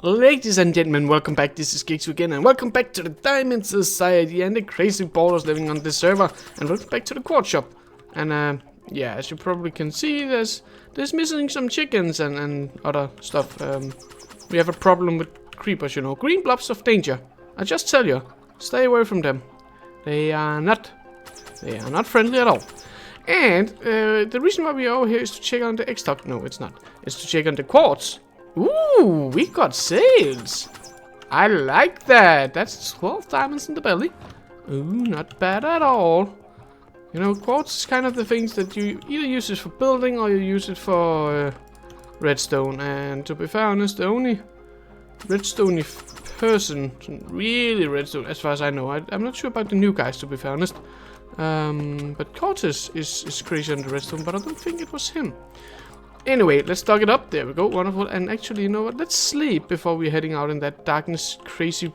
Ladies and gentlemen, welcome back. This is Geeks again, and welcome back to the Diamond Society and the crazy ballers living on this server, and welcome back to the quad shop. And yeah, as you probably can see, there's missing some chickens and other stuff. We have a problem with creepers, you know, green blobs of danger. I just tell you, stay away from them. They are not friendly at all. And the reason why we are over here is to check on the X-Stock. No, it's not. It's to check on the quartz. Ooh, we got sales. I like that. That's 12 diamonds in the belly. Ooh, not bad at all. You know, quartz is kind of the things that you either use it for building or you use it for redstone. And to be fair honest, the only redstone person, really redstone, as far as I know. I'm not sure about the new guys, to be fair honest. But Cortez is crazy on the redstone, but I don't think it was him. Anyway, let's dug it up. There we go. Wonderful. And actually, you know what? Let's sleep before we're heading out in that darkness, crazy,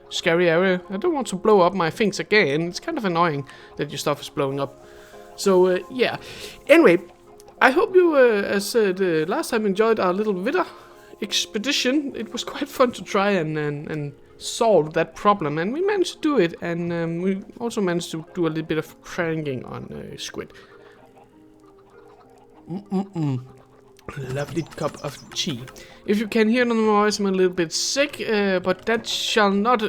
scary area. I don't want to blow up my things again. It's kind of annoying that your stuff is blowing up. So, yeah. Anyway, I hope you, as the last time, enjoyed our little Wither expedition. It was quite fun to try and solve that problem. And we managed to do it. And we also managed to do a little bit of pranking on Squid. Lovely cup of tea. If you can hear the noise, I'm a little bit sick, but that shall not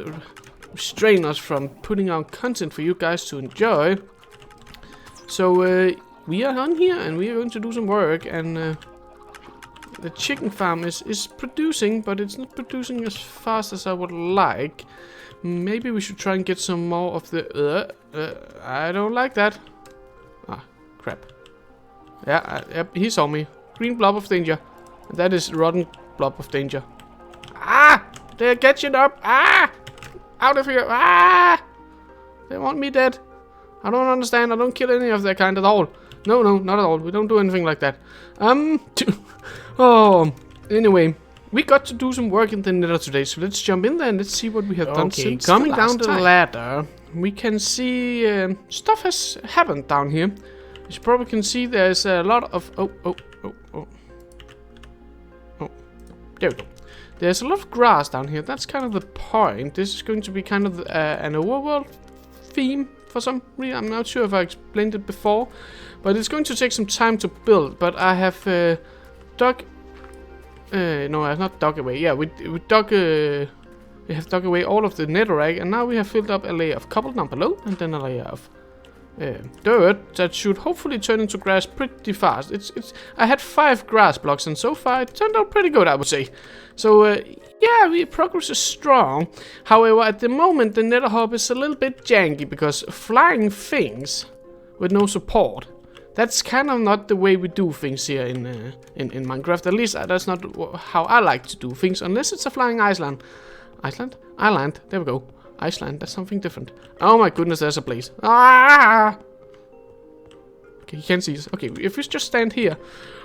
restrain us from putting out content for you guys to enjoy. So we are on here and we are going to do some work, and the chicken farm is producing, but it's not producing as fast as I would like. Maybe we should try and get some more of the I don't like that. Ah, crap. Yeah, yep, he saw me. Green blob of danger. That is rotten blob of danger. Ah! They're catching up. Ah! Out of here. Ah! They want me dead. I don't understand. I don't kill any of their kind at all. No, not at all. We don't do anything like that. Oh, anyway. We got to do some work in the Nether today, so let's jump in there and let's see what we have done since coming down the ladder. We can see stuff has happened down here. As you probably can see, there's a lot of... Oh. There we go. There's a lot of grass down here. That's kind of the point. This is going to be kind of an overworld theme for some reason. I'm not sure if I explained it before. But it's going to take some time to build. But I have dug... no, I have not dug away. Yeah, we dug... we have dug away all of the netherrack. And now we have filled up a layer of cobble down below. And then a layer of... dirt that should hopefully turn into grass pretty fast. I had 5 grass blocks, and so far it turned out pretty good, I would say. So yeah, progress is strong. However, at the moment the nether hub is a little bit janky because flying things with no support, that's kind of not the way we do things here in Minecraft. At least that's not how I like to do things, unless it's a flying island. Island. There we go. Iceland, that's something different. Oh my goodness, there's a place. Ah! Okay, you can't see us. Okay, if we just stand here.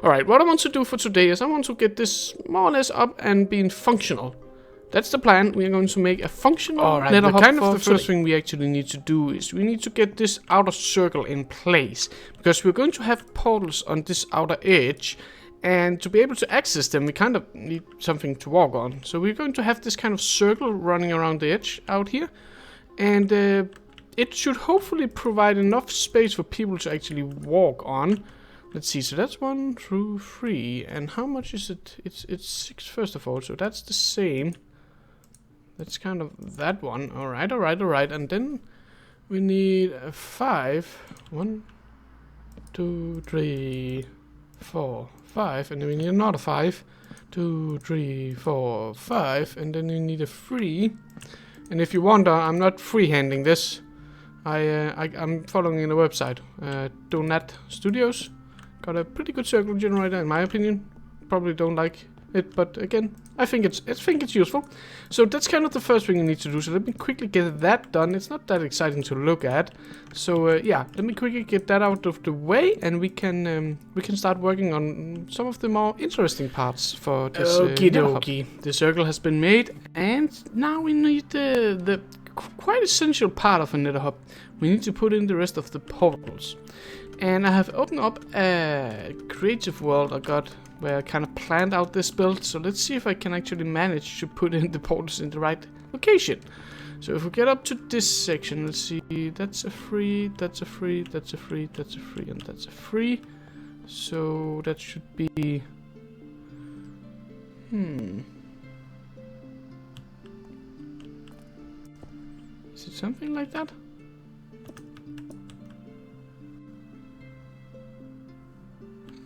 Alright, what I want to do for today is I want to get this more or less up and being functional. That's the plan. We are going to make a functional nether hub. The first thing we actually need to do is we need to get this outer circle in place. Because we're going to have portals on this outer edge. And to be able to access them, we kind of need something to walk on. So we're going to have this kind of circle running around the edge out here. And it should hopefully provide enough space for people to actually walk on. Let's see, so that's 1 through 3. And how much is it? It's 6 first of all, so that's the same. That's kind of that one. Alright. And then we need 5. 1, 2, 3, 4, 5, and then we need another 5. 2, 3, 4, 5, and then we need a 3. And if you wonder, I'm not freehanding this. I'm following the website. Donut Studios got a pretty good circle generator, in my opinion. Probably don't like it, but again, I think it's useful. So that's kind of the first thing you need to do. So let me quickly get that done. It's not that exciting to look at. So yeah, let me quickly get that out of the way, and we can start working on some of the more interesting parts for this. Okie. The circle has been made, and now we need the quite essential part of a nether hub. We need to put in the rest of the portals. And I have opened up a creative world I got where I kind of planned out this build. So let's see if I can actually manage to put in the portals in the right location. So if we get up to this section, let's see, that's a 3, that's a 3, that's a 3, that's a 3, and that's a 3. So that should be... Is it something like that?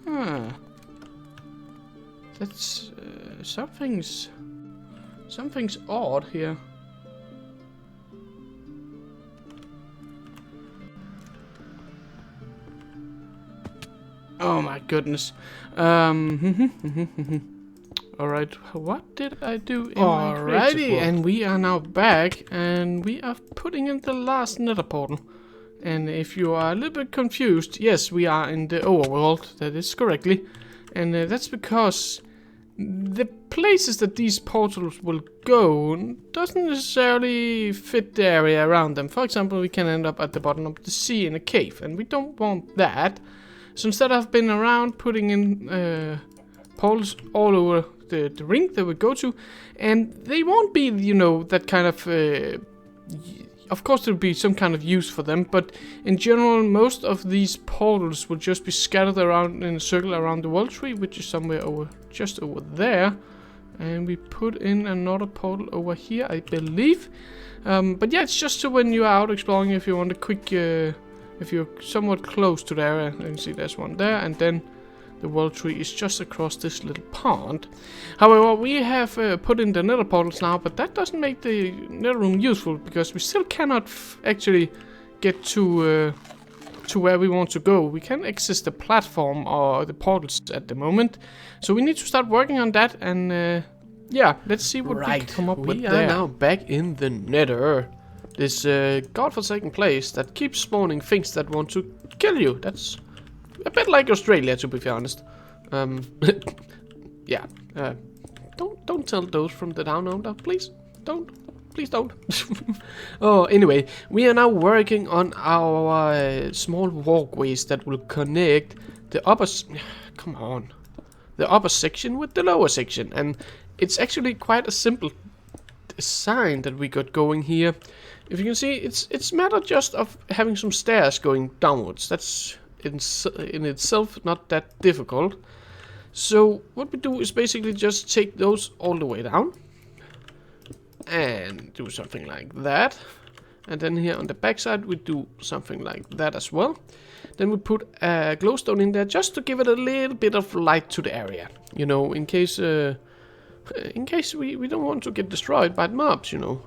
Huh. That's... something's odd here. Oh my goodness. Alright, what did I do in my creative world? And we are now back, and we are putting in the last nether portal. And if you are a little bit confused, yes, we are in the overworld, that is correctly. And that's because the places that these portals will go doesn't necessarily fit the area around them. For example, we can end up at the bottom of the sea in a cave, and we don't want that. So instead I've been around putting in portals all over the ring that we go to, and they won't be, you know, that kind of course there'll be some kind of use for them, but in general most of these portals will just be scattered around in a circle around the world tree, which is somewhere over, just over there. And we put in another portal over here, I believe. But yeah, it's just so when you are out exploring, if you want a quick... if you're somewhat close to the area, you can see there's one there, and then the world tree is just across this little pond. However, we have put in the nether portals now, but that doesn't make the nether room useful, because we still cannot actually get to where we want to go. We can't access the platform or the portals at the moment, so we need to start working on that, and yeah, let's see what we can come up with there. We are now back in the nether. This godforsaken place that keeps spawning things that want to kill you. That's a bit like Australia, to be honest. Yeah. Don't tell those from the down under, please. Don't. Please don't. Oh, anyway, we are now working on our small walkways that will connect the upper... Come on. The upper section with the lower section. And it's actually quite a simple design that we got going here. If you can see, it's matter just of having some stairs going downwards. That's in itself not that difficult. So what we do is basically just take those all the way down and do something like that. And then here on the back side we do something like that as well. Then we put a glowstone in there just to give it a little bit of light to the area. You know, in case we don't want to get destroyed by the mobs, you know.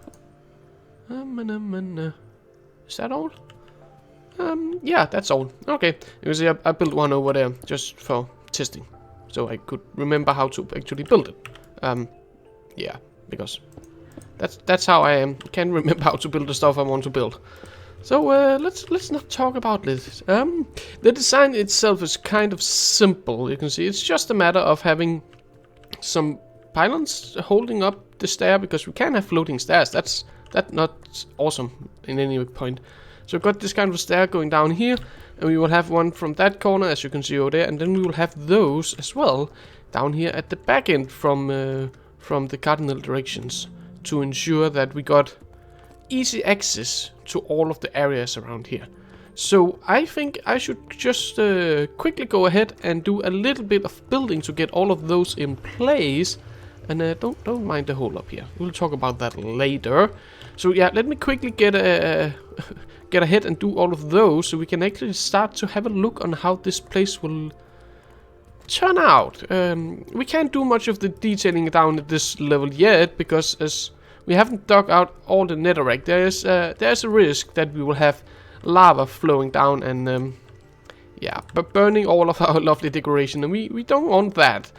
Is that all? Yeah, that's all. Okay, you can see I built one over there just for testing, so I could remember how to actually build it. Yeah, because that's how I am. I can't remember how to build the stuff I want to build. So let's not talk about this. The design itself is kind of simple. You can see it's just a matter of having some pylons holding up the stair, because we can have floating stairs. That's not awesome in any point. So we've got this kind of stair going down here, and we will have one from that corner, as you can see over there, and then we will have those as well down here at the back end from the cardinal directions, to ensure that we got easy access to all of the areas around here. So I think I should just quickly go ahead and do a little bit of building to get all of those in place. And don't mind the hole up here. We'll talk about that later. So yeah, let me quickly get ahead and do all of those, so we can actually start to have a look on how this place will turn out. We can't do much of the detailing down at this level yet, because as we haven't dug out all the netherrack, there's a risk that we will have lava flowing down and yeah, but burning all of our lovely decoration, and we don't want that.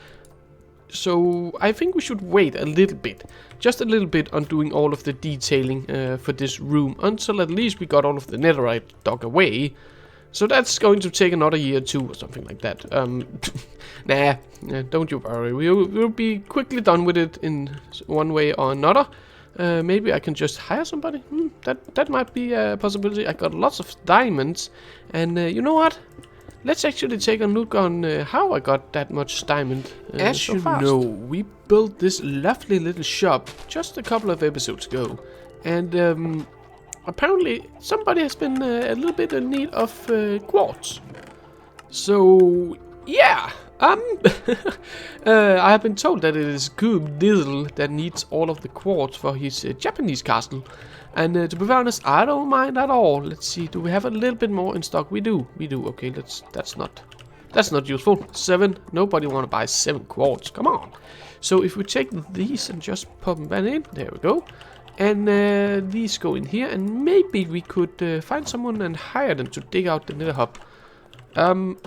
So I think we should wait a little bit, just a little bit, on doing all of the detailing for this room, until at least we got all of the netherite dug away. So that's going to take another year or two or something like that. Nah, don't you worry. We'll be quickly done with it in one way or another. Maybe I can just hire somebody. That might be a possibility. I got lots of diamonds, and you know what? let's actually take a look on how I got that much diamond As so you fast. know, we built this lovely little shop just a couple of episodes ago. And apparently somebody has been a little bit in need of quartz. So yeah, I have been told that it is Goob Dizzle that needs all of the quartz for his Japanese castle. And to be honest, I don't mind at all. Let's see, do we have a little bit more in stock? We do. Okay, that's not useful. 7. Nobody want to buy 7 quartz. Come on. So if we take these and just pop them back in, there we go. And these go in here, and maybe we could find someone and hire them to dig out the nether hub.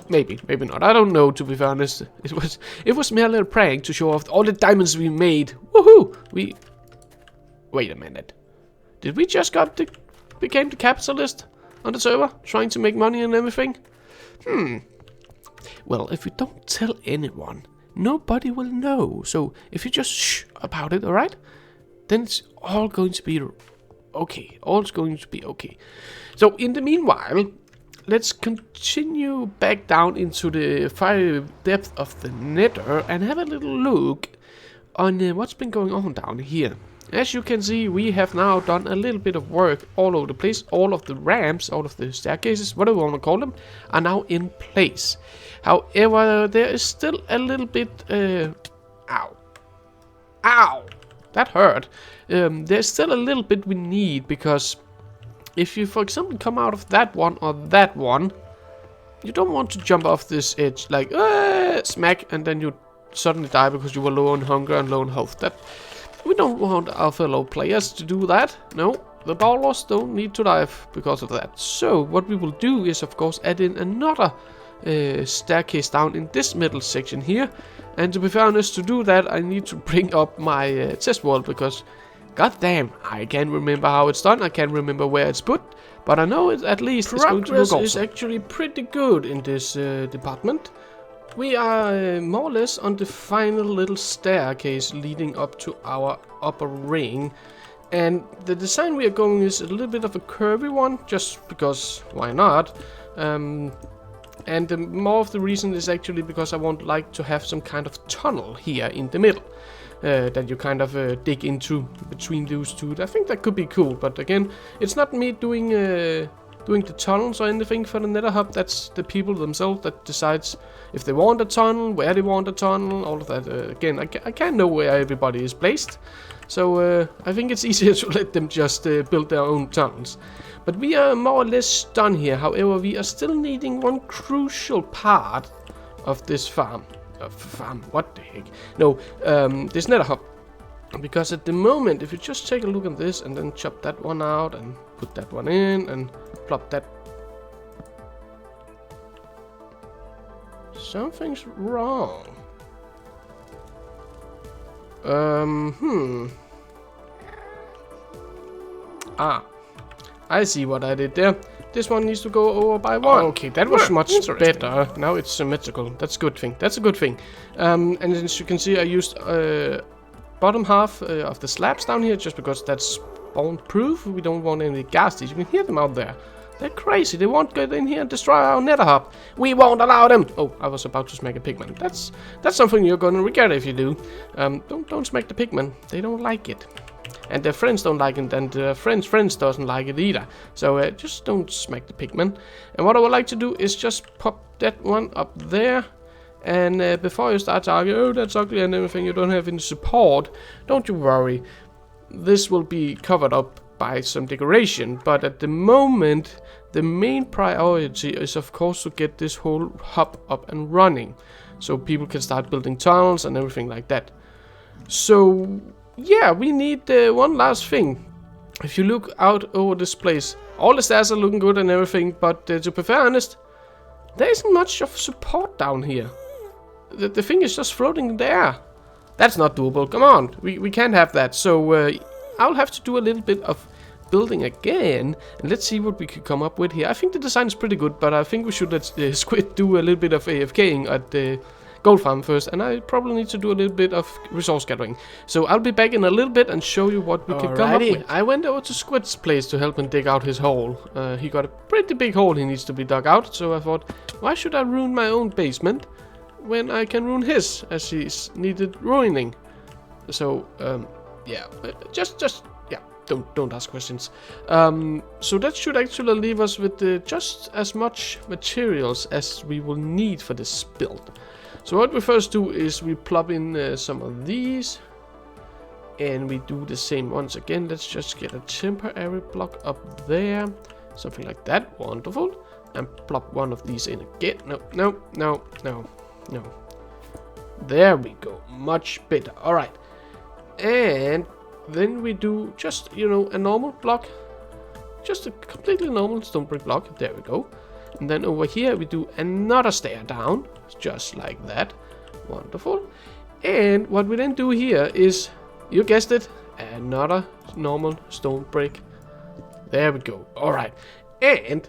Maybe not. I don't know, to be honest. It was mere little prank to show off all the diamonds we made. Woohoo! Wait a minute. Did we just became the capitalist on the server, trying to make money and everything? Well, if we don't tell anyone, nobody will know. So if you just shh about it, alright? Then it's all going to be okay. All's going to be okay. So in the meanwhile, let's continue back down into the fiery depth of the Nether and have a little look on what's been going on down here. As you can see, we have now done a little bit of work all over the place. All of the ramps, all of the staircases, whatever you want to call them, are now in place. However, there is still a little bit... Ow. That hurt. There's still a little bit we need, because if you, for example, come out of that one or that one, you don't want to jump off this edge like, smack, and then you suddenly die because you were low on hunger and low on health. We don't want our fellow players to do that. No, the ballers don't need to die because of that. So what we will do is, of course, add in another staircase down in this middle section here. And to be honest, to do that, I need to bring up my test world, because goddamn, I can't remember how it's done. I can't remember where it's put, but I know it at least is going to look awesome. Is actually pretty good in this department. We are more or less on the final little staircase leading up to our upper ring. And the design we are going is a little bit of a curvy one, just because why not? And more of the reason is actually because I would like to have some kind of tunnel here in the middle. That you kind of dig into between those two. I think that could be cool, but again, it's not me doing the tunnels or anything for the nether hub. That's the people themselves that decides if they want a tunnel, where they want a tunnel, all of that. Again, I can't know where everybody is placed, so I think it's easier to let them just build their own tunnels. But we are more or less done here. However, we are still needing one crucial part of this farm. What the heck? No, this nether hub. Because at the moment, if you just take a look at this and then chop that one out and put that one in and plop that. Something's wrong. I see what I did there. This one needs to go over by 1. Okay, that was much better. Now it's symmetrical. That's a good thing. And as you can see, I used bottom half of the slabs down here just because that's spawn proof. We don't want any ghasties. You can hear them out there. They're crazy. They won't get in here and destroy our nether hub. We won't allow them. Oh, I was about to smack a pigman. That's something you're gonna regret if you do. Don't smack the pigman. They don't like it. And their friends don't like it, and their friends doesn't like it either. So just don't smack the pigman. And what I would like to do is just pop that one up there. And before you start talking, oh, that's ugly and everything, you don't have any support, don't you worry. This will be covered up by some decoration. But at the moment, the main priority is, of course, to get this whole hub up and running. So people can start building tunnels and everything like that. So... yeah, we need one last thing. If you look out over this place, all the stairs are looking good and everything, but to be fair honest, there isn't much of support down here. The thing is just floating in the air. That's not doable. Come on, we can't have that. So I'll have to do a little bit of building again, and let's see what we could come up with here. I think the design is pretty good, but I think we should let Squid do a little bit of AFKing at gold farm first, and I probably need to do a little bit of resource gathering. So I'll be back in a little bit and show you what we can come up with. I went over to Squid's place to help him dig out his hole. He got a pretty big hole he needs to be dug out, so I thought, why should I ruin my own basement when I can ruin his, as he's needed ruining? So, yeah, yeah, don't ask questions. So that should actually leave us with just as much materials as we will need for this build. So what we first do is we plop in some of these, and we do the same once again. Let's just get a temporary block up there, something like that. Wonderful. And plop one of these in again. No. There we go. Much better. All right. And then we do just, you know, a normal block. Just a completely normal stone brick block. There we go. And then over here we do another stair down. Just like that. Wonderful. And what we then do here is, you guessed it, another normal stone brick. There we go. Alright. And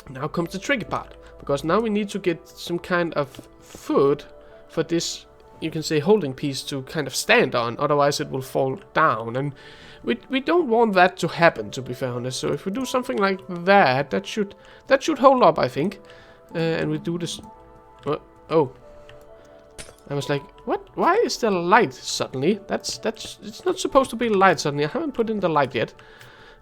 now comes the tricky part. Because now we need to get some kind of foot for this, you can say, holding piece to kind of stand on. Otherwise it will fall down. And we don't want that to happen, to be fair honest. So if we do something like that, that should hold up, I think. And we do this. Oh, I was like, what? Why is there light suddenly? It's not supposed to be light suddenly. I haven't put in the light yet.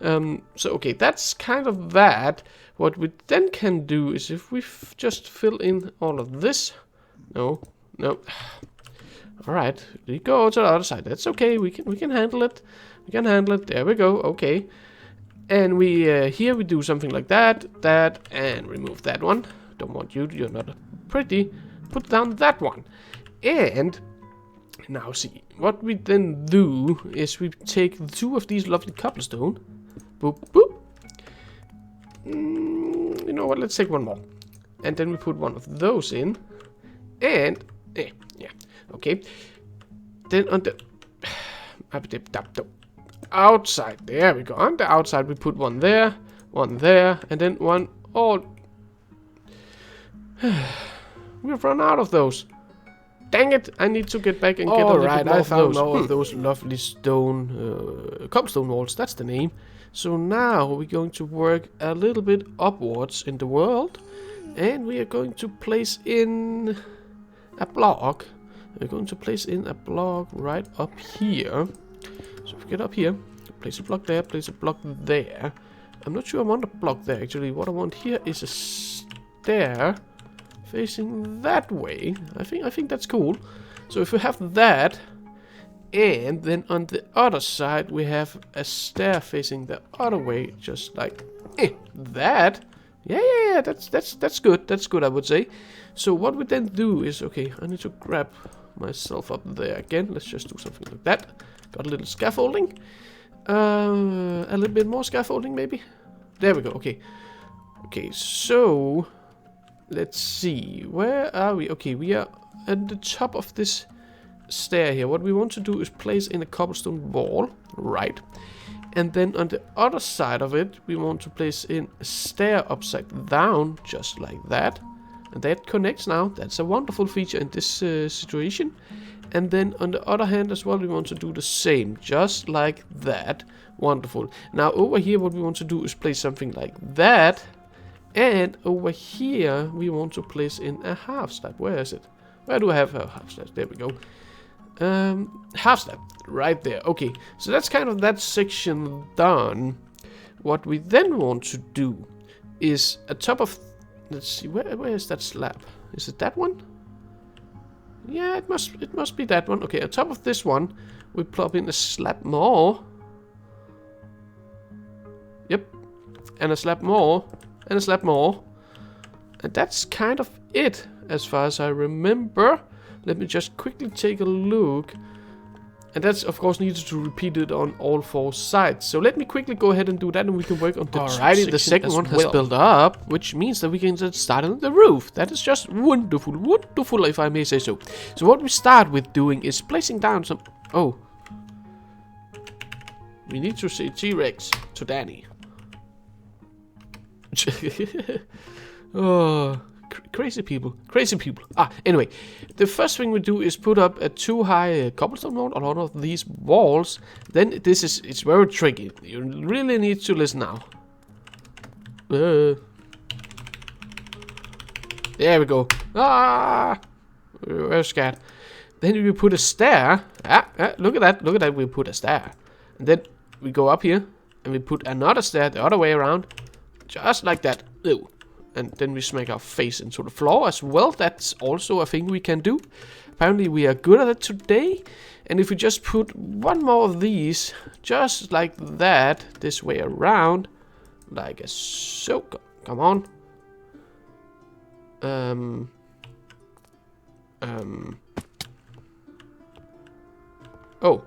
So okay, that's kind of that. What we then can do is if we just fill in all of this. No. All right, we go to the other side. That's okay. We can handle it. We can handle it. There we go. Okay. And we here we do something like that, and remove that one. Don't want you. You're not pretty. Put down that one. And now see, what we then do is we take 2 of these lovely cobblestone. Boop, boop. You know what? Let's take 1 more. And then we put 1 of those in. And, yeah, okay. Then on the outside, there we go. On the outside, we put 1 there, and then 1 all. We've run out of those. Dang it! I need to get back and get a little bit more I of found those. more of those lovely stone, cobblestone walls. That's the name. So now we're going to work a little bit upwards in the world, and we are going to place in a block. We're going to place in a block right up here. So if we get up here, place a block there, place a block there. I'm not sure I want a block there actually. What I want here is a stair facing that way. I think that's cool. So if we have that, and then on the other side we have a stair facing the other way, just like that. Yeah, that's good. That's good, I would say. So what we then do is, okay, I need to grab myself up there again. Let's just do something like that. Got a little scaffolding. A little bit more scaffolding maybe. There we go. Okay, so let's see, where are we? Okay, we are at the top of this stair here. What we want to do is place in a cobblestone wall, right? And then on the other side of it, we want to place in a stair upside down, just like that. And that connects now. That's a wonderful feature in this situation. And then on the other hand as well, we want to do the same, just like that. Wonderful. Now over here, what we want to do is place something like that. And over here, we want to place in a half slab. Where is it? Where do I have a half slab? There we go. Half slab. Right there. Okay. So that's kind of that section done. What we then want to do is at top of... Let's see. Where is that slab? Is it that one? Yeah, it must be that one. Okay. On top of this one, we plop in a slab more. Yep. And a slab more. And a slab more. And that's kind of it, as far as I remember. Let me just quickly take a look. And that's, of course, needed to repeat it on all 4 sides. So let me quickly go ahead and do that, and we can work on the Alrighty, the second one has built up, which means that we can just start on the roof. That is just wonderful, wonderful, if I may say so. So what we start with doing is placing down some... Oh. We need to say T-Rex to Danny. Oh, crazy people. Crazy people. Anyway. The first thing we do is put up a 2-high cobblestone wall on all of these walls. Then it's very tricky. You really need to listen now. There we go. We're scared. Then we put a stair. Look at that. Look at that. We put a stair. And then we go up here. And we put another stair the other way around. Just like that. Ew. And then we smack our face into the floor as well. That's also a thing we can do. Apparently we are good at it today. And if we just put one more of these. Just like that. This way around. Like so. Come on. Oh.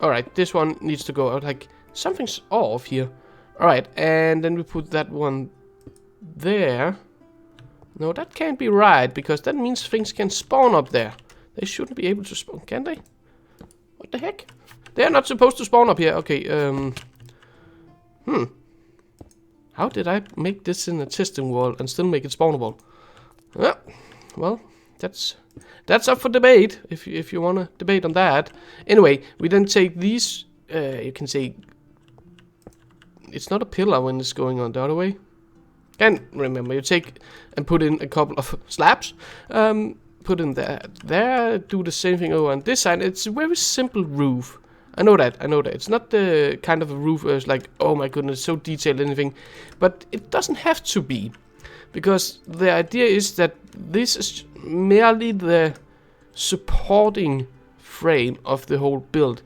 Alright, this one needs to go out. Like, something's off here. Alright, and then we put that one there. No, that can't be right, because that means things can spawn up there. They shouldn't be able to spawn, can they? What the heck? They're not supposed to spawn up here. Okay, How did I make this in a testing world and still make it spawnable? Well, that's up for debate, if you want to debate on that. Anyway, we then take these, you can say, it's not a pillar when it's going on the other way. And remember, you take and put in a couple of slabs, put in there, do the same thing over on this side. It's a very simple roof. I know that. It's not the kind of a roof where it's like, oh my goodness, so detailed anything. But it doesn't have to be. Because the idea is that this is merely the supporting frame of the whole build.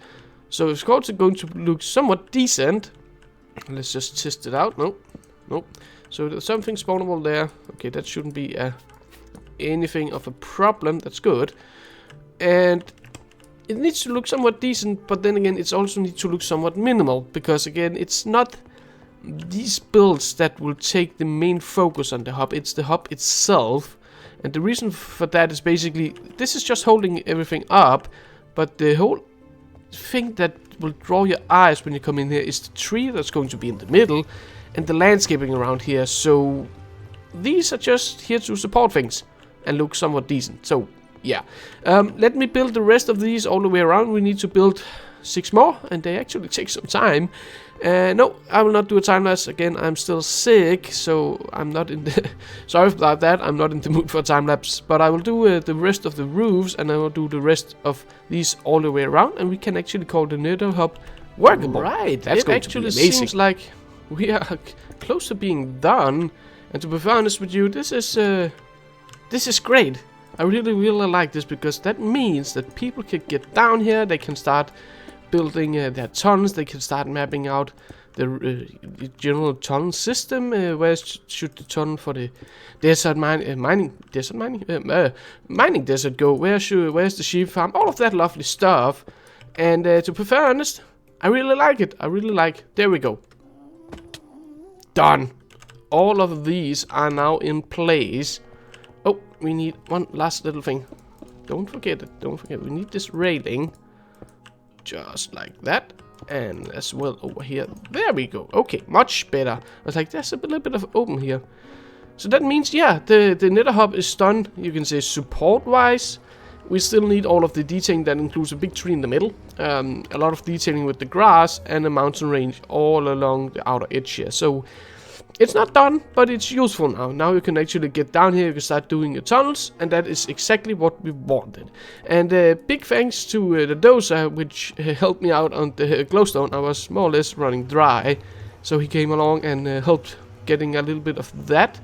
So it's going to look somewhat decent. Let's just test it out. Nope. So there's something spawnable there. Okay, that shouldn't be anything of a problem. That's good. And it needs to look somewhat decent, but then again, it also needs to look somewhat minimal. Because again, it's not these builds that will take the main focus on the hub. It's the hub itself. And the reason for that is basically, this is just holding everything up. But the whole thing that will draw your eyes when you come in here is the tree that's going to be in the middle. And the landscaping around here. So these are just here to support things and look somewhat decent. So yeah, let me build the rest of these all the way around. We need to build 6 more, and they actually take some time. No, I will not do a time lapse again. I'm still sick, so I'm not in the sorry about that. I'm not in the mood for a time lapse, but I will do the rest of the roofs, and I will do the rest of these all the way around, and we can actually call the Nether hub workable. Right, that's going to be amazing. It actually seems like we are close to being done, and to be honest with you, this is great. I really like this, because that means that people can get down here, they can start building their tunnels, they can start mapping out the general tunnel system. Where should the tunnel for the desert mining desert go? Where's the sheep farm? All of that lovely stuff. And to be fair honest, I really like it. There we go. Done. All of these are now in place. Oh, we need one last little thing. Don't forget it. We need this railing. Just like that. And as well over here. There we go. Okay, much better. I was like, there's a little bit of open here. So that means, yeah, the Nether hub is done. You can say support-wise. We still need all of the detailing. That includes a big tree in the middle. A lot of detailing with the grass. And a mountain range all along the outer edge here. So it's not done, but it's useful now. Now you can actually get down here, you can start doing your tunnels, and that is exactly what we wanted. And big thanks to the dozer, which helped me out on the glowstone. I was more or less running dry, so he came along and helped getting a little bit of that.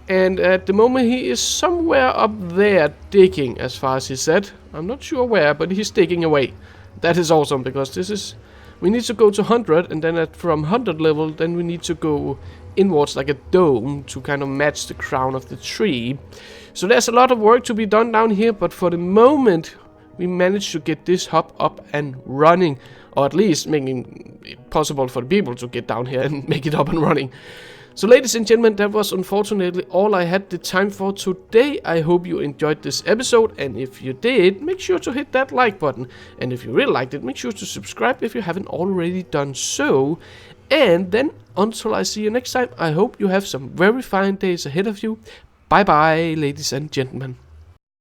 And at the moment he is somewhere up there digging, as far as he said. I'm not sure where, but he's digging away. That is awesome, because this is... We need to go to 100, and then from 100 level, then we need to go inwards like a dome to kind of match the crown of the tree. So there's a lot of work to be done down here, but for the moment, we managed to get this hub up and running, or at least making it possible for the people to get down here and make it up and running. So ladies and gentlemen, that was unfortunately all I had the time for today. I hope you enjoyed this episode, and if you did, make sure to hit that like button. And if you really liked it, make sure to subscribe if you haven't already done so. And then, until I see you next time, I hope you have some very fine days ahead of you. Bye bye, ladies and gentlemen.